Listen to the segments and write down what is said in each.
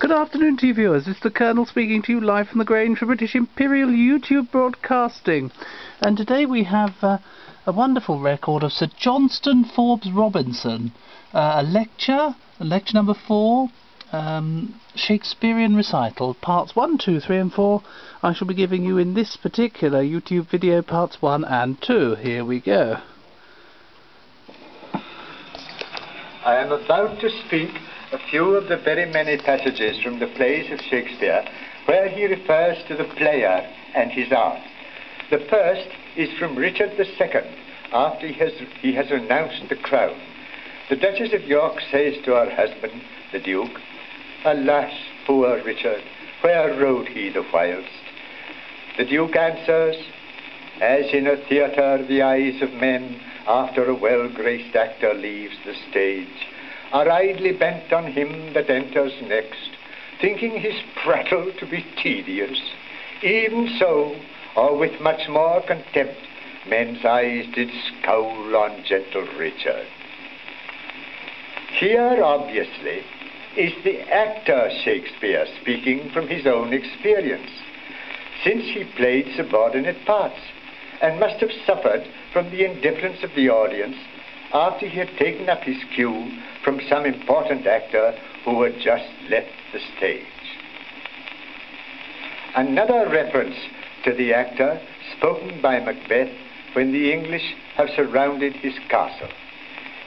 Good afternoon to you viewers, it's the Colonel speaking to you live from the Grange for British Imperial YouTube Broadcasting. And today we have a wonderful record of Sir Johnston Forbes-robertson, a lecture number 4, Shakespearean Recital, parts 1, 2, 3 and 4. I shall be giving you in this particular YouTube video parts 1 and 2. Here we go. I am about to speak a few of the very many passages from the plays of Shakespeare where he refers to the player and his art. The first is from Richard II, after he has renounced the crown. The Duchess of York says to her husband, the Duke, "Alas, poor Richard, where rode he the whilst?" The Duke answers, "As in a theatre the eyes of men, after a well-graced actor leaves the stage, are idly bent on him that enters next, thinking his prattle to be tedious. Even so, or with much more contempt, men's eyes did scowl on gentle Richard." Here, obviously, is the actor Shakespeare speaking from his own experience, since he played subordinate parts, and must have suffered from the indifference of the audience after he had taken up his cue from some important actor who had just left the stage. Another reference to the actor spoken by Macbeth when the English have surrounded his castle.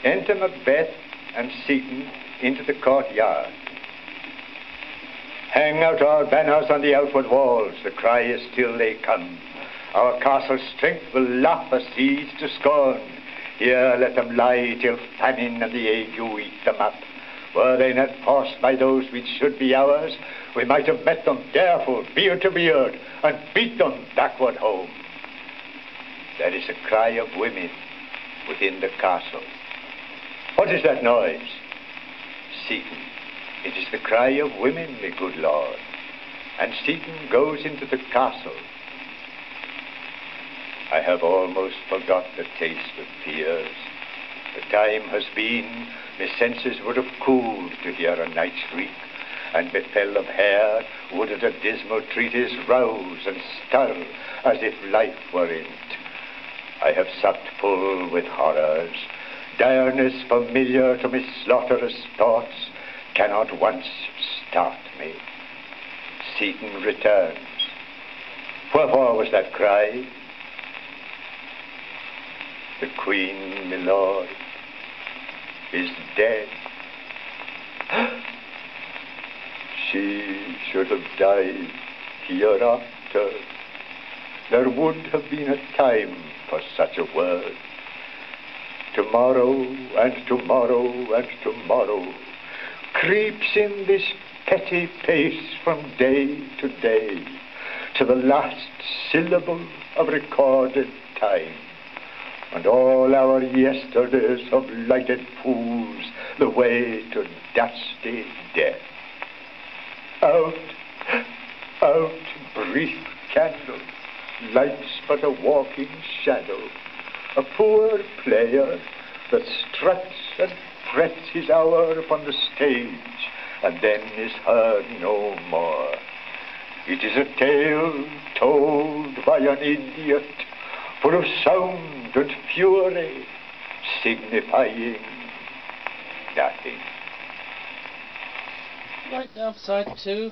Enter Macbeth and Seaton into the courtyard. "Hang out our banners on the outward walls, the cry is still they come. Our castle's strength will laugh a siege to scorn. Here let them lie till famine and the ague eat them up. Were they not forced by those which should be ours, we might have met them barefoot, beard to beard, and beat them backward home." There is a cry of women within the castle. "What is that noise?" Seaton, "It is the cry of women, my good lord." And Seaton goes into the castle. "I have almost forgot the taste of tears. The time has been, my senses would have cooled to hear a night shriek, and my fell of hair would at a dismal treatise rouse and stir as if life were in't. I have sucked full with horrors. Direness familiar to my slaughterous thoughts cannot once start me." Seaton returns. "Wherefore was that cry?" "The Queen, my lord, is dead. She should have died hereafter. There would have been a time for such a word. Tomorrow and tomorrow and tomorrow creeps in this petty pace from day to day, to the last syllable of recorded time. And all our yesterdays have lighted fools the way to dusty death. Out, out, brief candle, life's but a walking shadow, a poor player that struts and frets his hour upon the stage, and then is heard no more. It is a tale told by an idiot, full of sound and fury, signifying nothing." Right, now side 2.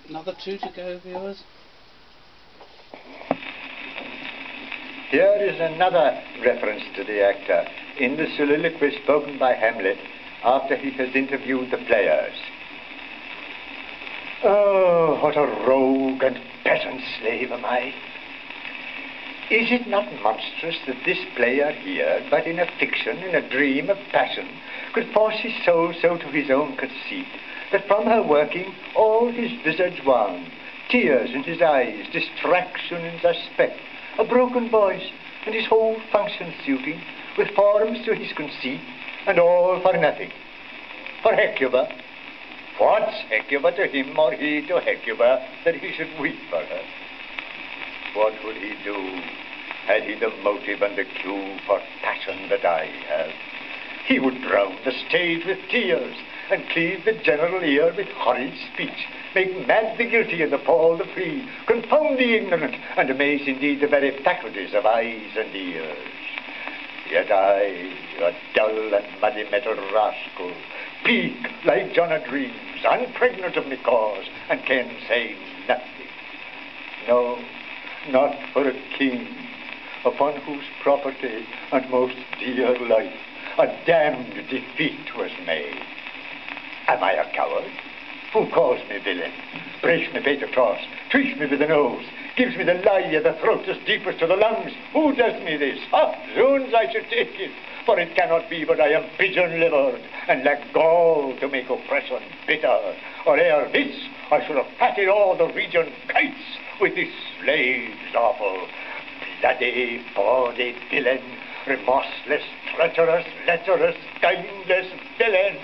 Another 2 to go, viewers. Here is another reference to the actor in the soliloquy spoken by Hamlet after he has interviewed the players. "Oh, what a rogue and peasant slave am I! Is it not monstrous that this player here, but in a fiction, in a dream of passion, could force his soul so to his own conceit, that from her working all his visage wan, tears in his eyes, distraction in his aspect, a broken voice, and his whole function suiting, with forms to his conceit, and all for nothing? For Hecuba? What's Hecuba to him, or he to Hecuba, that he should weep for her? What would he do had he the motive and the cue for passion that I have? He would drown the stage with tears, and cleave the general ear with horrid speech, make mad the guilty and appall the free, confound the ignorant, and amaze indeed the very faculties of eyes and ears. Yet I, a dull and muddy metal rascal, peak like John o' Dreams, unpregnant of me cause, and can say nothing. No, not for a king, upon whose property and most dear life a damned defeat was made. Am I a coward? Who calls me villain, breaks me bait across, tweaks me with the nose, gives me the lie of the throat as deepest to the lungs? Who does me this? Ah, zoons, I should take it, for it cannot be but I am pigeon-livered, and lack gall to make oppression bitter. Or ere this, I should have patted all the region kites with this slave's awful. Bloody, bawdy villain, remorseless, treacherous, lecherous, kindless villain.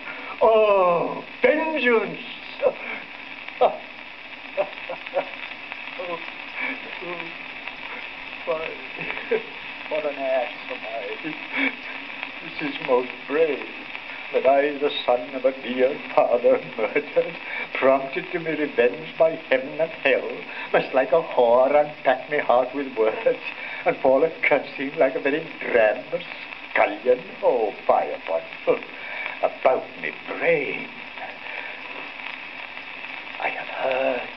Oh, vengeance! Oh, why, what an ass am I. This is most brave, that I, the son of a dear father murdered, prompted to me revenge by heaven and hell, must like a whore unpack me heart with words, and fall a cursing like a very drab scullion. Oh, fire upon about me brain. I have heard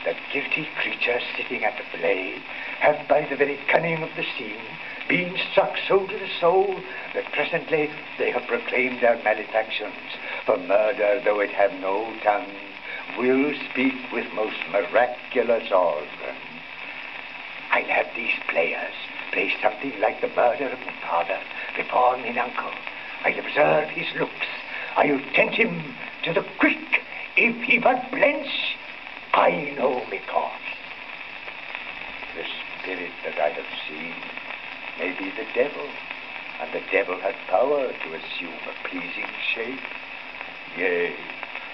the guilty creatures sitting at the blade have by the very cunning of the scene been struck so to the soul that presently they have proclaimed their malefactions. For murder, though it have no tongue, will speak with most miraculous organ. I'll have these players play something like the murder of my father before mine uncle. I'll observe his looks. I'll tempt him to the quick. If he but blench, I know me course. The spirit that I have seen may be the devil, and the devil hath power to assume a pleasing shape. Yea,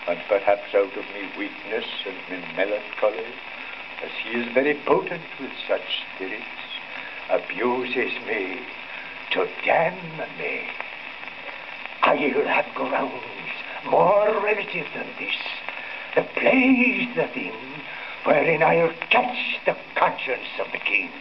and perhaps out of me weakness and me melancholy, as he is very potent with such spirits, abuses me to damn me. I'll have grounds more relative than this. The play's the thing wherein I'll catch the conscience of the king.